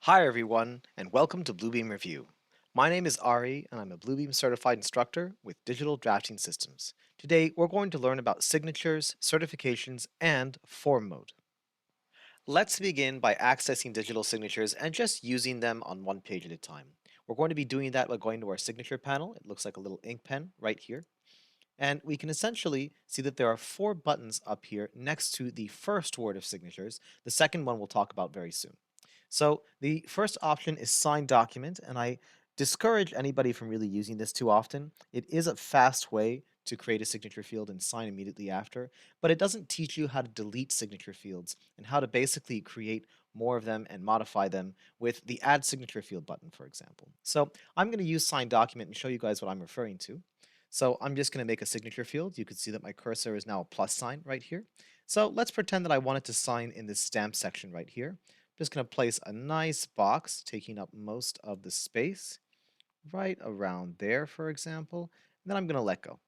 Hi everyone, and welcome to Bluebeam Revu. My name is Ari, and I'm a Bluebeam certified instructor with Digital Drafting Systems. Today, we're going to learn about signatures, certifications, and form mode. Let's begin by accessing digital signatures and just using them on one page at a time. We're going to be doing that by going to our signature panel. It looks like a little ink pen right here. And we can essentially see that there are four buttons up here next to the first word of signatures. The second one we'll talk about very soon. So the first option is sign document, and I discourage anybody from really using this too often. It is a fast way to create a signature field and sign immediately after, but it doesn't teach you how to delete signature fields and how to basically create more of them and modify them with the add signature field button, for example. So I'm going to use sign document and show you guys what I'm referring to. So I'm just going to make a signature field. You can see that my cursor is now a plus sign right here. So let's pretend that I wanted to sign in this stamp section right here. I'm just going to place a nice box taking up most of the space right around there, for example. And then I'm going to let go.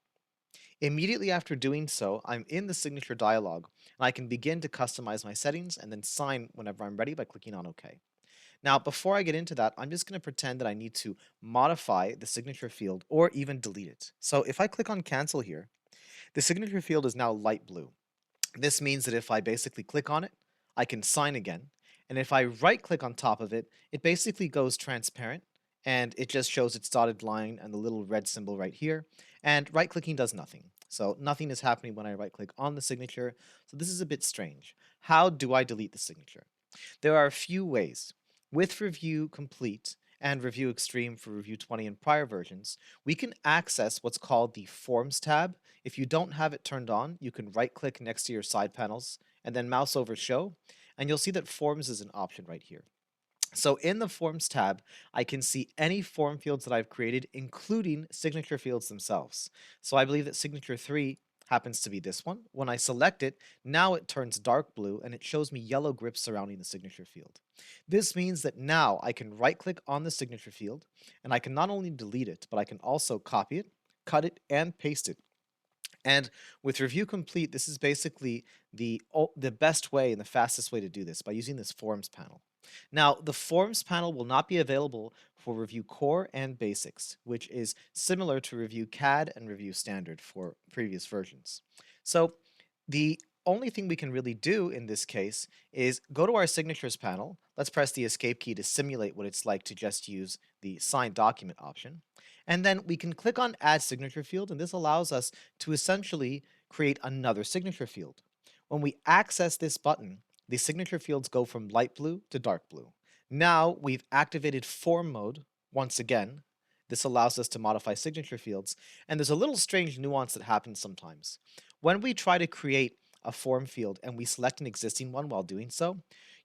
Immediately after doing so, I'm in the signature dialog, and I can begin to customize my settings and then sign whenever I'm ready by clicking on OK. Now, before I get into that, I'm just going to pretend that I need to modify the signature field or even delete it. So if I click on cancel here, the signature field is now light blue. This means that if I basically click on it, I can sign again. And if I right click on top of it, it basically goes transparent and it just shows its dotted line and the little red symbol right here. And right clicking does nothing. So nothing is happening when I right click on the signature. So this is a bit strange. How do I delete the signature? There are a few ways. With Review Complete and Review Extreme for Review 20 and prior versions, we can access what's called the Forms tab. If you don't have it turned on, you can right-click next to your side panels and then mouse over Show, and you'll see that Forms is an option right here. So in the Forms tab, I can see any form fields that I've created, including signature fields themselves. So I believe that signature 3 happens to be this one. When I select it, now it turns dark blue and it shows me yellow grips surrounding the signature field. This means that now I can right-click on the signature field, and I can not only delete it, but I can also copy it, cut it, and paste it. And with Review Complete, this is basically the best way and the fastest way to do this by using this Forms panel. Now, the Forms panel will not be available for Review Core and Basics, which is similar to Review CAD and Review Standard for previous versions. So the only thing we can really do in this case is go to our Signatures panel. Let's press the Escape key to simulate what it's like to just use the Sign Document option. And then we can click on Add Signature Field, and this allows us to essentially create another signature field. When we access this button, the signature fields go from light blue to dark blue. Now we've activated form mode once again. This allows us to modify signature fields, and there's a little strange nuance that happens sometimes. When we try to create a form field and we select an existing one while doing so,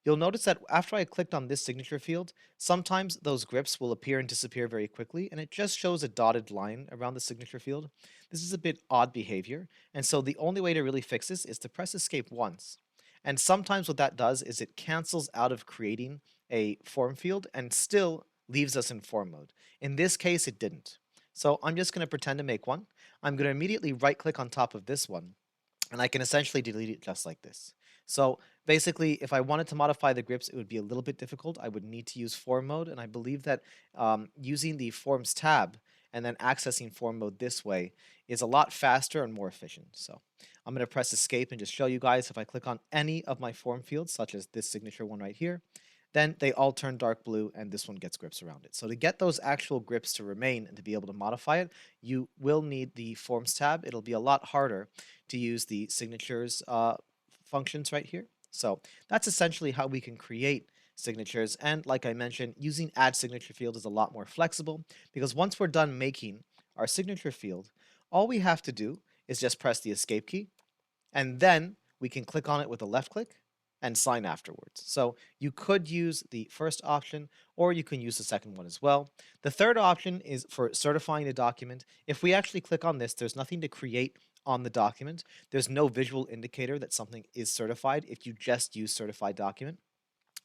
you'll notice that after I clicked on this signature field, sometimes those grips will appear and disappear very quickly, and it just shows a dotted line around the signature field. This is a bit odd behavior, and so the only way to really fix this is to press escape once. And sometimes what that does is it cancels out of creating a form field and still leaves us in form mode. In this case, it didn't. So I'm just going to pretend to make one. I'm going to immediately right click on top of this one, and I can essentially delete it just like this. So basically, if I wanted to modify the grips, it would be a little bit difficult. I would need to use form mode, and I believe that using the Forms tab and then accessing form mode this way is a lot faster and more efficient. So I'm going to press escape and just show you guys if I click on any of my form fields, such as this signature one right here, then they all turn dark blue and this one gets grips around it. So to get those actual grips to remain and to be able to modify it, you will need the Forms tab. It'll be a lot harder to use the signatures functions right here. So that's essentially how we can create signatures. And like I mentioned, using add signature field is a lot more flexible because once we're done making our signature field, all we have to do is just press the escape key, and then we can click on it with a left click and sign afterwards. So you could use the first option, or you can use the second one as well. The third option is for certifying a document. If we actually click on this, there's nothing to create on the document. There's no visual indicator that something is certified if you just use certified document.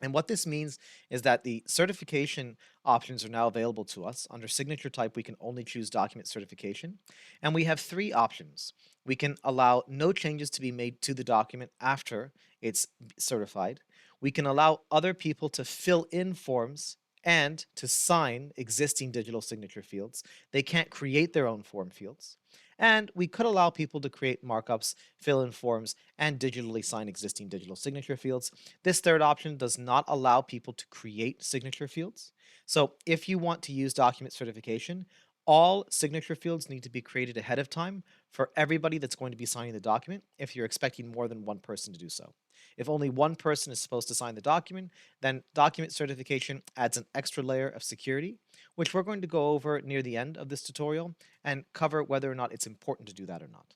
And what this means is that the certification options are now available to us. Under signature type, we can only choose document certification. And we have three options. We can allow no changes to be made to the document after it's certified. we can allow other people to fill in forms and to sign existing digital signature fields. They can't create their own form fields. And we could allow people to create markups, fill in forms, and digitally sign existing digital signature fields. This third option does not allow people to create signature fields. So if you want to use document certification, all signature fields need to be created ahead of time for everybody that's going to be signing the document if you're expecting more than one person to do so. If only one person is supposed to sign the document, then document certification adds an extra layer of security, which we're going to go over near the end of this tutorial and cover whether or not it's important to do that or not.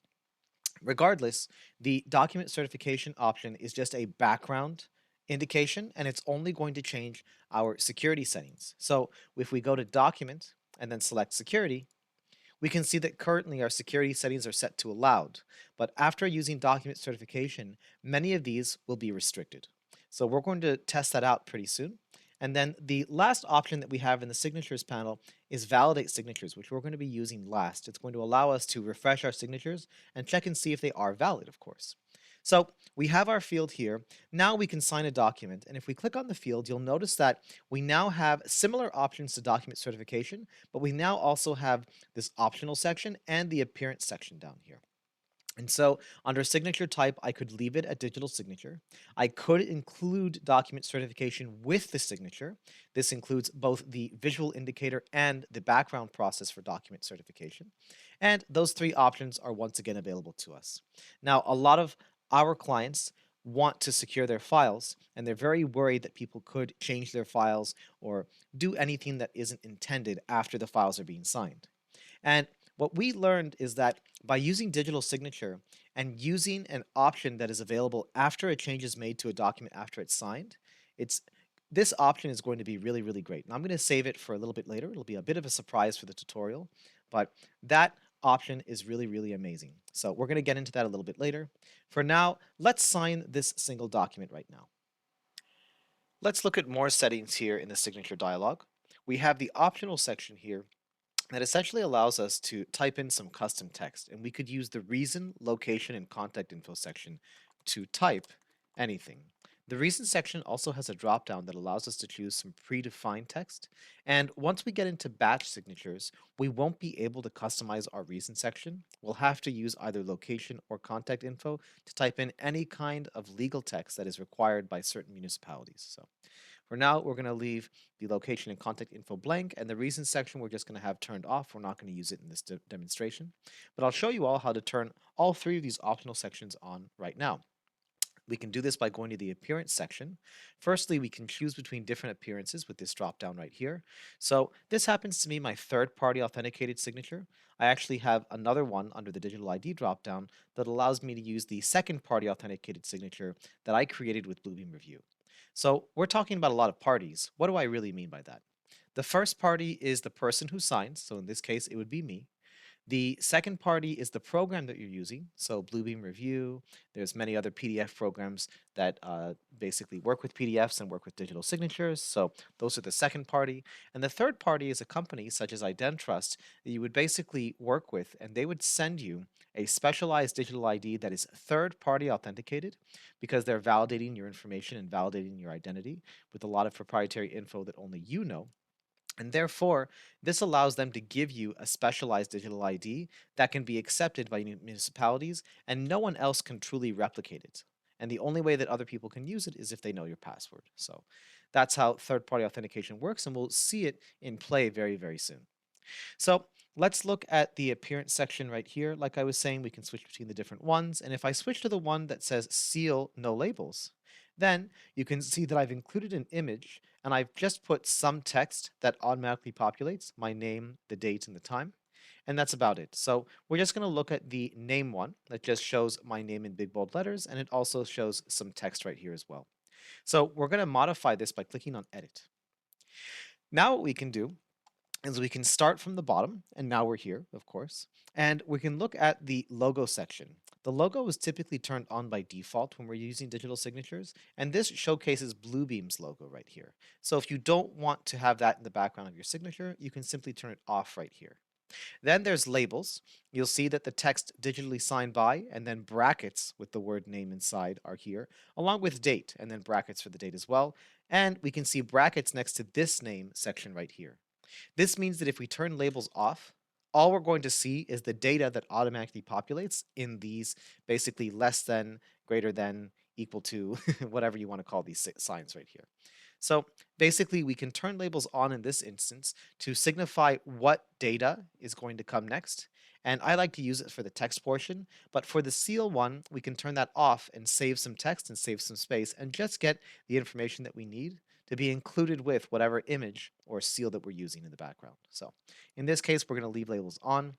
Regardless, the document certification option is just a background indication, and it's only going to change our security settings. So if we go to Document and then select Security, we can see that currently our security settings are set to allowed, but after using document certification, many of these will be restricted. So we're going to test that out pretty soon. And then the last option that we have in the signatures panel is validate signatures, which we're going to be using last. It's going to allow us to refresh our signatures and check and see if they are valid, of course. So we have our field here. Now we can sign a document. And if we click on the field, you'll notice that we now have similar options to document certification, but we now also have this optional section and the appearance section down here. And so under signature type, I could leave it a digital signature. I could include document certification with the signature. This includes both the visual indicator and the background process for document certification. And those three options are once again available to us. Now, a lot of our clients want to secure their files, and they're very worried that people could change their files or do anything that isn't intended after the files are being signed. And what we learned is that by using digital signature and using an option that is available after a change is made to a document after it's signed, it's this option is going to be really, really great. And I'm going to save it for a little bit later. It'll be a bit of a surprise for the tutorial, but that option is really, really amazing. So we're going to get into that a little bit later. For now, let's sign this single document right now. Let's look at more settings here in the signature dialog. We have the optional section here that essentially allows us to type in some custom text, and we could use the reason, location, and contact info section to type anything. The reason section also has a drop-down that allows us to choose some predefined text, and once we get into batch signatures, we won't be able to customize our reason section. We'll have to use either location or contact info to type in any kind of legal text that is required by certain municipalities. So for now, we're going to leave the location and contact info blank, and the reason section we're just going to have turned off. We're not going to use it in this demonstration, but I'll show you all how to turn all three of these optional sections on right now. We can do this by going to the appearance section. Firstly, we can choose between different appearances with this drop down right here. So this happens to be my third-party authenticated signature. I actually have another one under the digital ID drop down that allows me to use the second-party authenticated signature that I created with Bluebeam Revu. So we're talking about a lot of parties. What do I really mean by that? The first party is the person who signs, so in this case it would be me. The second party is the program that you're using, so Bluebeam Revu. There's many other PDF programs that basically work with PDFs and work with digital signatures, so those are the second party. And the third party is a company such as IdenTrust that you would basically work with, and they would send you a specialized digital ID that is third-party authenticated because they're validating your information and validating your identity with a lot of proprietary info that only you know. And therefore, this allows them to give you a specialized digital ID that can be accepted by municipalities, and no one else can truly replicate it. And the only way that other people can use it is if they know your password. So that's how third-party authentication works, and we'll see it in play very, very soon. So let's look at the appearance section right here. Like I was saying, we can switch between the different ones. And if I switch to the one that says seal no labels, then you can see that I've included an image and I've just put some text that automatically populates my name, the date, and the time. And that's about it. So we're just going to look at the name one that just shows my name in big bold letters, and it also shows some text right here as well. So we're going to modify this by clicking on edit. Now what we can do is we can start from the bottom, and now we're here, of course, and we can look at the logo section. The logo is typically turned on by default when we're using digital signatures, and this showcases Bluebeam's logo right here. So if you don't want to have that in the background of your signature, you can simply turn it off right here. Then there's labels. You'll see that the text digitally signed by and then brackets with the word name inside are here, along with date and then brackets for the date as well. And we can see brackets next to this name section right here. This means that if we turn labels off, all we're going to see is the data that automatically populates in these basically less than, greater than, equal to, whatever you want to call these signs right here. So basically, we can turn labels on in this instance to signify what data is going to come next. And I like to use it for the text portion, but for the seal one, we can turn that off and save some text and save some space and just get the information that we need to be included with whatever image or seal that we're using in the background. So in this case, we're going to leave labels on.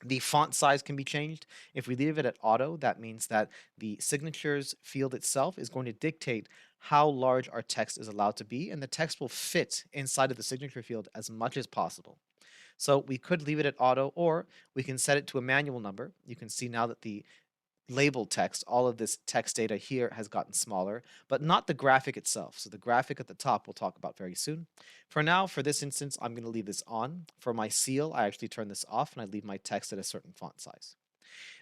The font size can be changed. If we leave it at auto, that means that the signatures field itself is going to dictate how large our text is allowed to be, and the text will fit inside of the signature field as much as possible. So we could leave it at auto, or we can set it to a manual number. You can see now that the labeled text, all of this text data here has gotten smaller, but not the graphic itself. So the graphic at the top we'll talk about very soon. For now, for this instance, I'm going to leave this on. For my seal, I actually turn this off and I leave my text at a certain font size.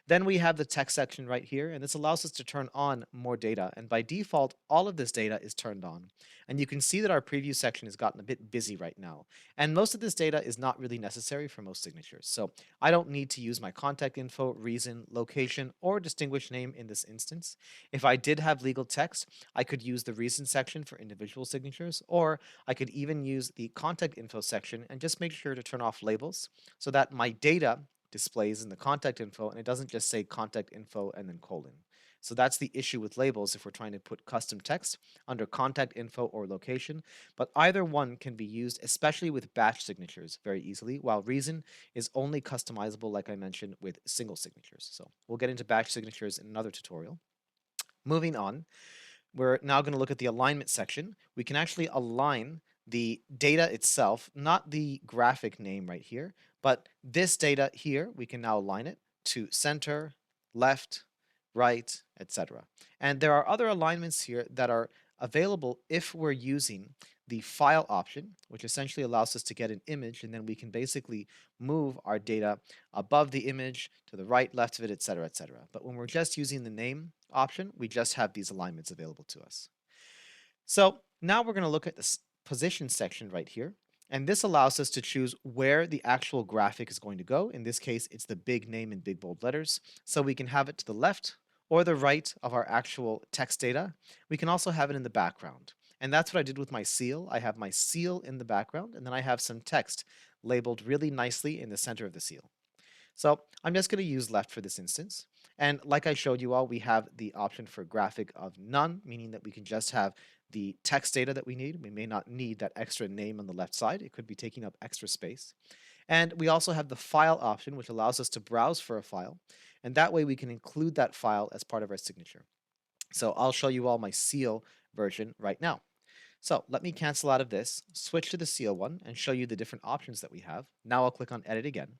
Then we have the text section right here, and this allows us to turn on more data. And by default, all of this data is turned on. And you can see that our preview section has gotten a bit busy right now. And most of this data is not really necessary for most signatures. So I don't need to use my contact info, reason, location, or distinguished name in this instance. If I did have legal text, I could use the reason section for individual signatures, or I could even use the contact info section and just make sure to turn off labels so that my data displays in the contact info and it doesn't just say contact info and then colon. So that's the issue with labels if we're trying to put custom text under contact info or location, but either one can be used, especially with batch signatures, very easily, while reason is only customizable, like I mentioned, with single signatures. So we'll get into batch signatures in another tutorial. Moving on, we're now going to look at the alignment section. We can actually align the data itself, not the graphic name right here, but this data here, we can now align it to center, left, right, etc. And there are other alignments here that are available if we're using the file option, which essentially allows us to get an image, and then we can basically move our data above the image, to the right, left of it, etc., etc. But when we're just using the name option, we just have these alignments available to us. So now we're going to look at the position section right here. And this allows us to choose where the actual graphic is going to go. In this case, it's the big name in big bold letters. So we can have it to the left or the right of our actual text data. We can also have it in the background. And that's what I did with my seal. I have my seal in the background, and then I have some text labeled really nicely in the center of the seal. So I'm just going to use left for this instance. And like I showed you all, we have the option for graphic of none, meaning that we can just have the text data that we need. We may not need that extra name on the left side. It could be taking up extra space. And we also have the file option, which allows us to browse for a file. And that way we can include that file as part of our signature. So I'll show you all my seal version right now. So let me cancel out of this, switch to the seal one, and show you the different options that we have. Now I'll click on edit again.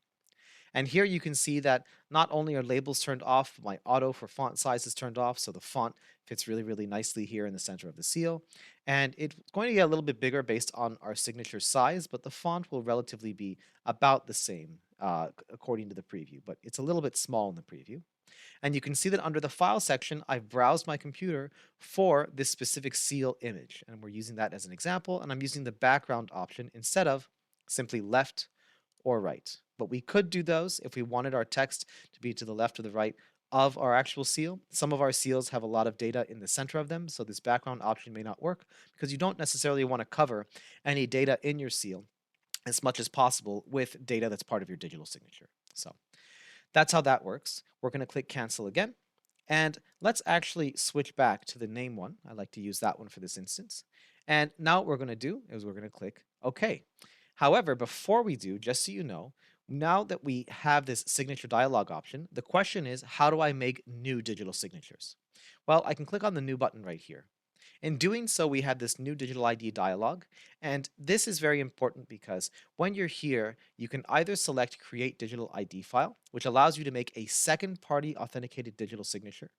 And here you can see that not only are labels turned off, but my auto for font size is turned off, so the font fits really, really nicely here in the center of the seal. And it's going to get a little bit bigger based on our signature size, but the font will relatively be about the same according to the preview, but it's a little bit small in the preview. And you can see that under the file section, I've browsed my computer for this specific seal image. And we're using that as an example, and I'm using the background option instead of simply left or right. But we could do those if we wanted our text to be to the left or the right of our actual seal. Some of our seals have a lot of data in the center of them, so this background option may not work because you don't necessarily want to cover any data in your seal as much as possible with data that's part of your digital signature. So that's how that works. We're going to click cancel again. And let's actually switch back to the name one. I like to use that one for this instance. And now what we're going to do is we're going to click OK. However, before we do, just so you know, now that we have this signature dialog option, the question is, how do I make new digital signatures? Well, I can click on the new button right here. In doing so, we have this new digital ID dialog, and this is very important because when you're here, you can either select Create Digital ID File, which allows you to make a second-party authenticated digital signature.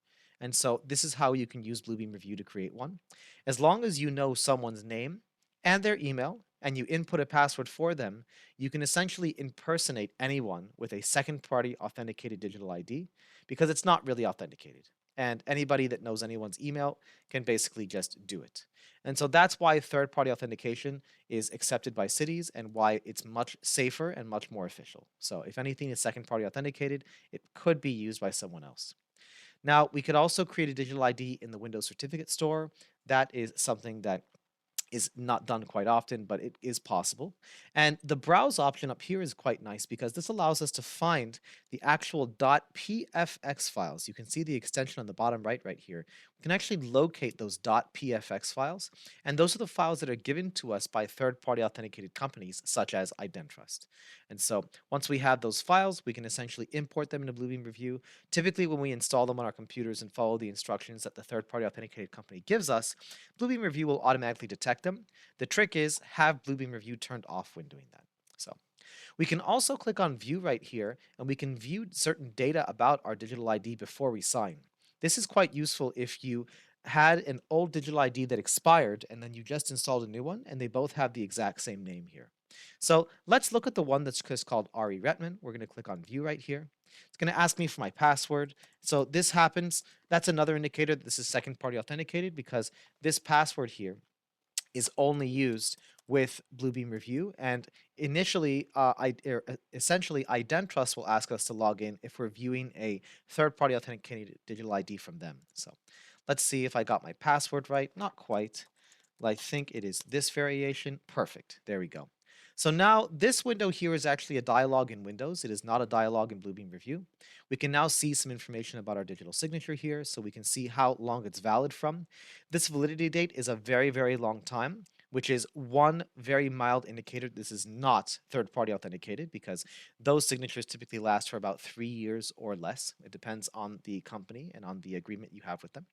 And so this is how you can use Bluebeam Revu to create one. As long as you know someone's name and their email, and you input a password for them, you can essentially impersonate anyone with a second party authenticated digital ID because it's not really authenticated. And anybody that knows anyone's email can basically just do it. And so that's why third party authentication is accepted by cities and why it's much safer and much more official. So if anything is second party authenticated, it could be used by someone else. Now, we could also create a digital ID in the Windows Certificate Store. That is something that is not done quite often, but it is possible. And the browse option up here is quite nice because this allows us to find the actual .pfx files. You can see the extension on the bottom right here. We can actually locate those .pfx files, and those are the files that are given to us by third-party authenticated companies such as IdenTrust. And so once we have those files, we can essentially import them into Bluebeam Revu. Typically, when we install them on our computers and follow the instructions that the third-party authenticated company gives us, Bluebeam Revu will automatically detect them. The trick is have Bluebeam Revu turned off when doing that. So we can also click on View right here, and we can view certain data about our digital ID before we sign. This is quite useful if you had an old digital ID that expired and then you just installed a new one and they both have the exact same name here. So let's look at the one that's just called Ari Rejtman. We're going to click on View right here. It's going to ask me for my password. So this happens. That's another indicator that this is second party authenticated because this password here is only used with Bluebeam Revu. And initially, essentially, IdenTrust will ask us to log in if we're viewing a third-party authenticated digital ID from them. So let's see if I got my password right. Not quite. I think it is this variation. Perfect. There we go. So now this window here is actually a dialog in Windows. It is not a dialog in Bluebeam Revu. We can now see some information about our digital signature here, so we can see how long it's valid from. This validity date is a very, very long time, which is one very mild indicator this is not third-party authenticated because those signatures typically last for about 3 years or less. It depends on the company and on the agreement you have with them.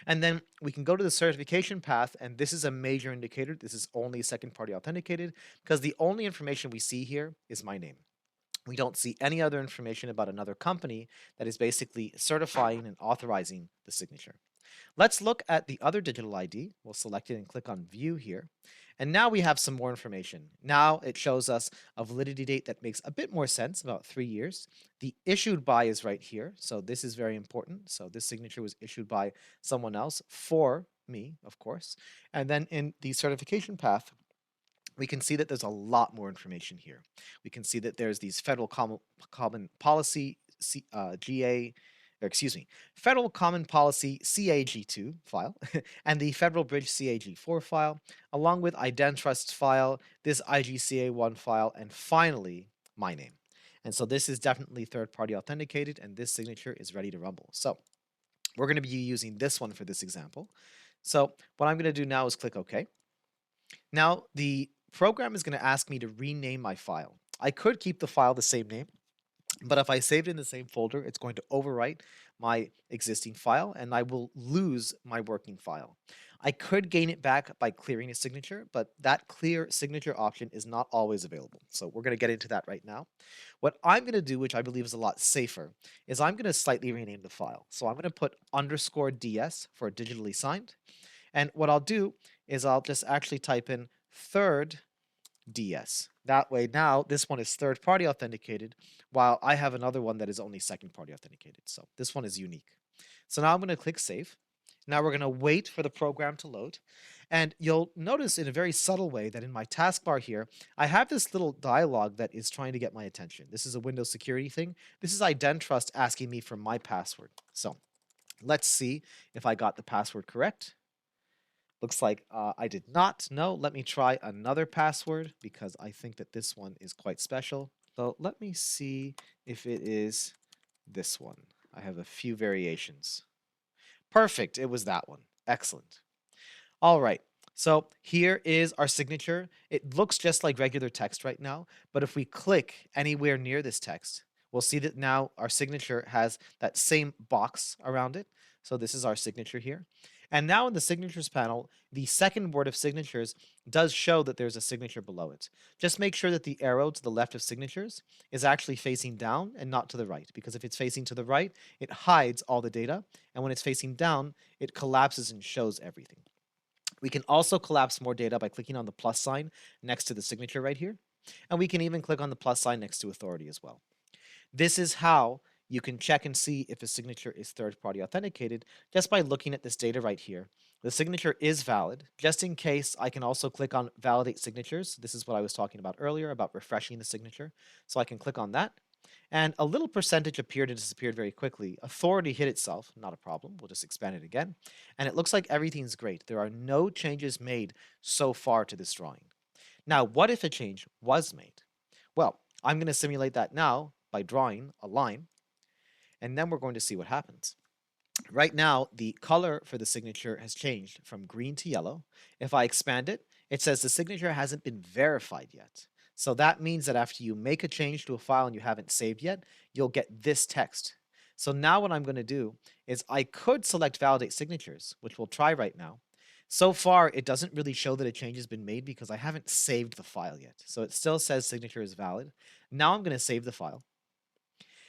And then we can go to the certification path, and this is a major indicator. This is only second-party authenticated because the only information we see here is my name. We don't see any other information about another company that is basically certifying and authorizing the signature. Let's look at the other digital ID. We'll select it and click on View here. And now we have some more information. Now it shows us a validity date that makes a bit more sense, about 3 years. The issued by is right here, so this is very important. So this signature was issued by someone else for me, of course. And then in the certification path, we can see that there's a lot more information here. We can see that there's these federal common policy GA, or excuse me, Federal Common Policy CAG2 file, and the Federal Bridge CAG4 file, along with IdenTrust's file, this IGCA1 file, and finally, my name. And so this is definitely third-party authenticated, and this signature is ready to rumble. So we're going to be using this one for this example. So what I'm going to do now is click OK. Now, the program is going to ask me to rename my file. I could keep the file the same name, but if I saved it in the same folder, it's going to overwrite my existing file and I will lose my working file. I could gain it back by clearing a signature, but that clear signature option is not always available. So we're going to get into that right now. What I'm going to do, which I believe is a lot safer, is I'm going to slightly rename the file. So I'm going to put _ds for digitally signed. And what I'll do is I'll just actually type in third DS. That way now this one is third party authenticated while I have another one that is only second party authenticated. So this one is unique. So now I'm going to click save. Now we're going to wait for the program to load. And you'll notice in a very subtle way that in my taskbar here, I have this little dialog that is trying to get my attention. This is a Windows security thing. This is IdenTrust asking me for my password. So let's see if I got the password correct. Looks like I did not. No, let me try another password because I think that this one is quite special. So let me see if it is this one. I have a few variations. Perfect, it was that one. Excellent. All right, so here is our signature. It looks just like regular text right now, but if we click anywhere near this text, we'll see that now our signature has that same box around it. So this is our signature here. And now in the signatures panel, the second word of signatures does show that there's a signature below it. Just make sure that the arrow to the left of signatures is actually facing down and not to the right, because if it's facing to the right, it hides all the data, and when it's facing down, it collapses and shows everything. We can also collapse more data by clicking on the plus sign next to the signature right here. And we can even click on the plus sign next to authority as well. This is how you can check and see if a signature is third-party authenticated just by looking at this data right here. The signature is valid. Just in case, I can also click on validate signatures. This is what I was talking about earlier about refreshing the signature. So I can click on that. And a little percentage appeared and disappeared very quickly. Authority hid itself, not a problem. We'll just expand it again. And it looks like everything's great. There are no changes made so far to this drawing. Now, what if a change was made? Well, I'm going to simulate that now by drawing a line, and then we're going to see what happens. Right now, the color for the signature has changed from green to yellow. If I expand it, it says the signature hasn't been verified yet. So that means that after you make a change to a file and you haven't saved yet, you'll get this text. So now what I'm going to do is I could select validate signatures, which we'll try right now. So far, it doesn't really show that a change has been made because I haven't saved the file yet. So it still says signature is valid. Now I'm going to save the file.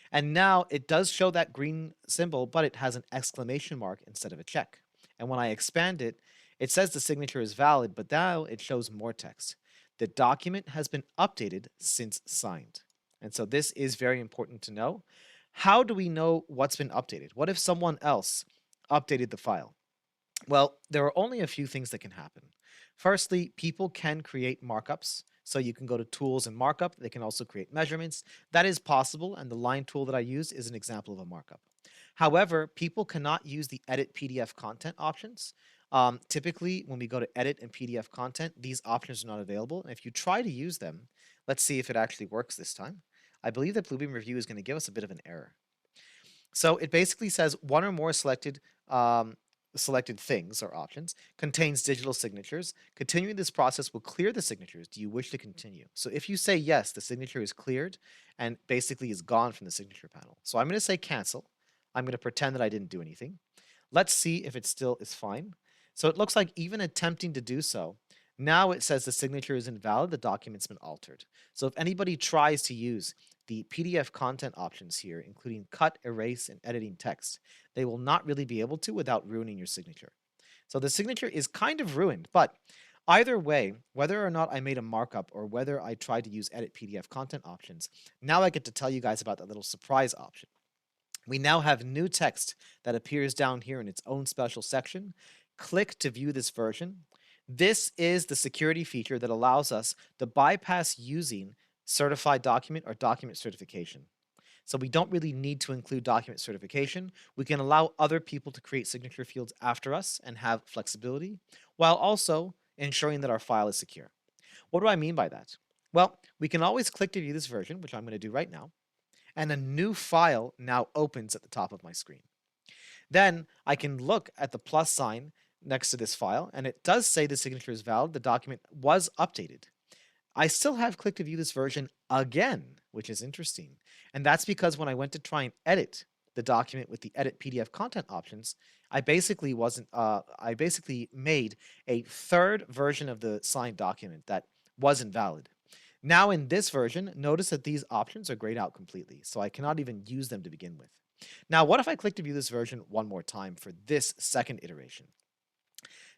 And now it does show that green symbol, but it has an exclamation mark instead of a check. And when I expand it, it says the signature is valid, but now it shows more text. The document has been updated since signed. And so this is very important to know. How do we know what's been updated? What if someone else updated the file? Well, there are only a few things that can happen. Firstly, people can create markups. So you can go to tools and markup. They can also create measurements. That is possible, and the line tool that I use is an example of a markup. However, people cannot use the edit PDF content options. Typically, when we go to edit and PDF content, these options are not available. And if you try to use them, let's see if it actually works this time. I believe that Bluebeam Revu is going to give us a bit of an error. So it basically says one or more selected things or options contains digital signatures. Continuing this process will clear the signatures. Do you wish to continue? So if you say yes, the signature is cleared and basically is gone from the signature panel. So I'm going to say cancel. I'm going to pretend that I didn't do anything. Let's see if it still is fine. So it looks like even attempting to do so, now it says the signature is invalid, the document's been altered. So if anybody tries to use the PDF content options here, including cut, erase, and editing text, they will not really be able to without ruining your signature. So the signature is kind of ruined, but either way, whether or not I made a markup or whether I tried to use edit PDF content options, now I get to tell you guys about that little surprise option. We now have new text that appears down here in its own special section. Click to view this version. This is the security feature that allows us to bypass using certified document or document certification. So we don't really need to include document certification. We can allow other people to create signature fields after us and have flexibility, while also ensuring that our file is secure. What do I mean by that? Well, we can always click to view this version, which I'm going to do right now, and a new file now opens at the top of my screen. Then I can look at the plus sign next to this file, and it does say the signature is valid. The document was updated. I still have click to view this version again, which is interesting. And that's because when I went to try and edit the document with the edit PDF content options, I basically made a third version of the signed document that wasn't valid. Now in this version, notice that these options are grayed out completely, so I cannot even use them to begin with. Now, what if I click to view this version one more time for this second iteration?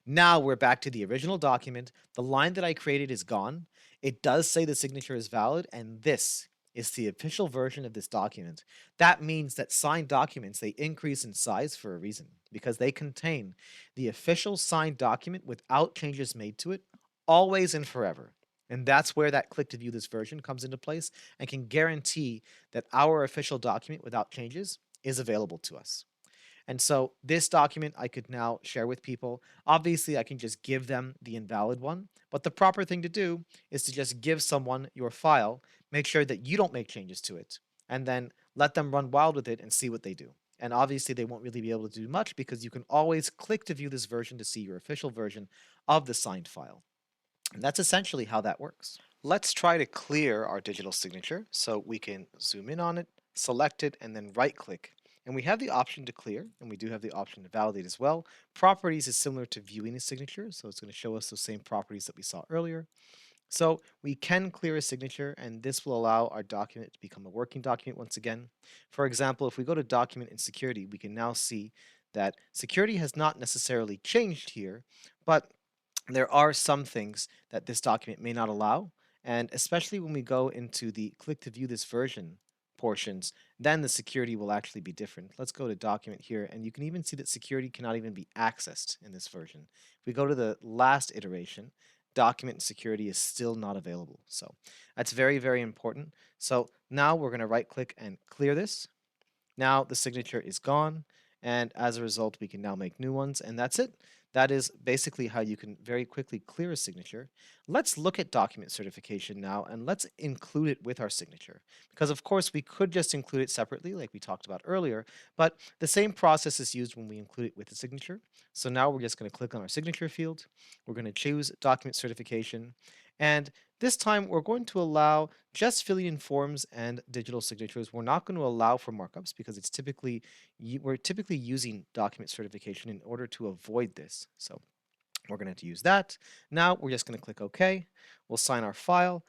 Now we're back to the original document. The line that I created is gone. It does say the signature is valid, and this is the official version of this document. That means that signed documents, they increase in size for a reason, because they contain the official signed document without changes made to it, always and forever. And that's where that click to view this version comes into place and can guarantee that our official document without changes is available to us. And so this document I could now share with people. Obviously, I can just give them the invalid one, but the proper thing to do is to just give someone your file, make sure that you don't make changes to it, and then let them run wild with it and see what they do. And obviously, they won't really be able to do much because you can always click to view this version to see your official version of the signed file. And that's essentially how that works. Let's try to clear our digital signature. So we can zoom in on it, select it, and then right click. And we have the option to clear, and we do have the option to validate as well. Properties is similar to viewing a signature, so it's going to show us those same properties that we saw earlier. So we can clear a signature, and this will allow our document to become a working document once again. For example, if we go to document and security, we can now see that security has not necessarily changed here, but there are some things that this document may not allow, and especially when we go into the click to view this version portions, then the security will actually be different. Let's go to document here, and you can even see that security cannot even be accessed in this version. If we go to the last iteration, document and security is still not available. So that's very, very important. So now we're going to right click and clear this. Now the signature is gone, and as a result, we can now make new ones, and that's it. That is basically how you can very quickly clear a signature. Let's look at document certification now, and let's include it with our signature. Because of course, we could just include it separately, like we talked about earlier, but the same process is used when we include it with the signature. So now we're just going to click on our signature field. We're going to choose document certification, and this time we're going to allow just filling in forms and digital signatures. We're not going to allow for markups because it's typically we're typically using document certification in order to avoid this. So we're going to use that. Now we're just going to click OK. We'll sign our file,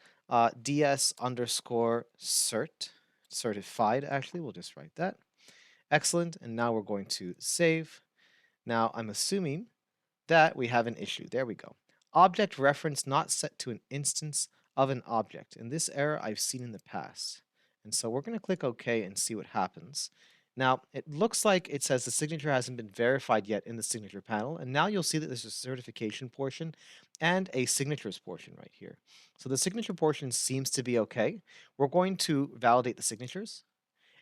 ds underscore cert, certified actually. We'll just write that. Excellent. And now we're going to save. Now I'm assuming that we have an issue. There we go. Object reference not set to an instance of an object. And this error I've seen in the past. And so we're going to click OK and see what happens. Now, it looks like it says the signature hasn't been verified yet in the signature panel. And now you'll see that there's a certification portion and a signatures portion right here. So the signature portion seems to be okay. We're going to validate the signatures.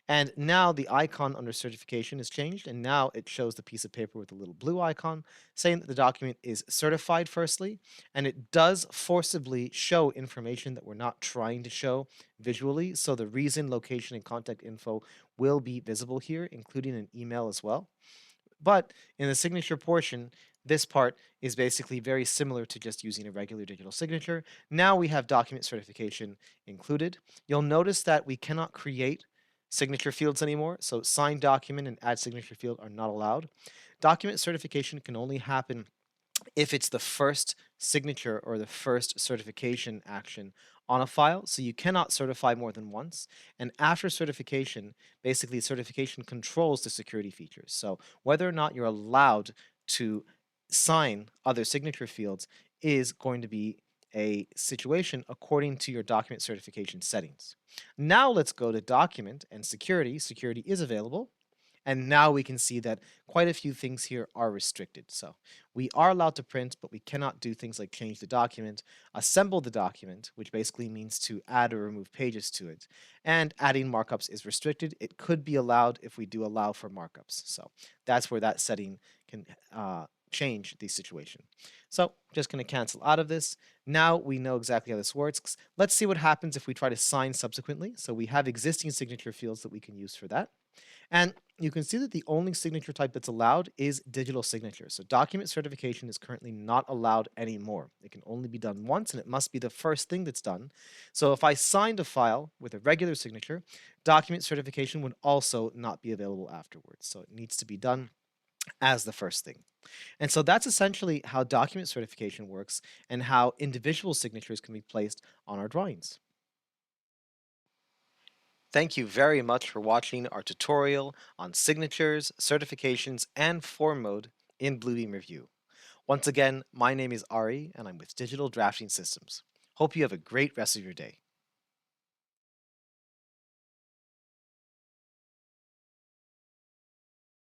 And now the icon under certification is changed, and now it shows the piece of paper with the little blue icon saying that the document is certified, firstly, and it does forcibly show information that we're not trying to show visually. So the reason, location, and contact info will be visible here, including an email as well. But in the signature portion, this part is basically very similar to just using a regular digital signature. Now we have document certification included. You'll notice that we cannot create signature fields anymore. So signed document and add signature field are not allowed. Document certification can only happen if it's the first signature or the first certification action on a file. So you cannot certify more than once. And after certification, basically certification controls the security features. So whether or not you're allowed to sign other signature fields is going to be a situation according to your document certification settings. Now let's go to document and security. Security is available. And now we can see that quite a few things here are restricted. So we are allowed to print, but we cannot do things like change the document, assemble the document, which basically means to add or remove pages to it. And adding markups is restricted. It could be allowed if we do allow for markups. So that's where that setting can change the situation. So just going to cancel out of this. Now we know exactly how this works. Let's see what happens if we try to sign subsequently. So we have existing signature fields that we can use for that. And you can see that the only signature type that's allowed is digital signature. So document certification is currently not allowed anymore. It can only be done once, and it must be the first thing that's done. So if I signed a file with a regular signature, document certification would also not be available afterwards. So it needs to be done as the first thing. And so that's essentially how document certification works and how individual signatures can be placed on our drawings. Thank you very much for watching our tutorial on signatures, certifications, and form mode in Bluebeam Revu. Once again, my name is Ari, and I'm with Digital Drafting Systems. Hope you have a great rest of your day.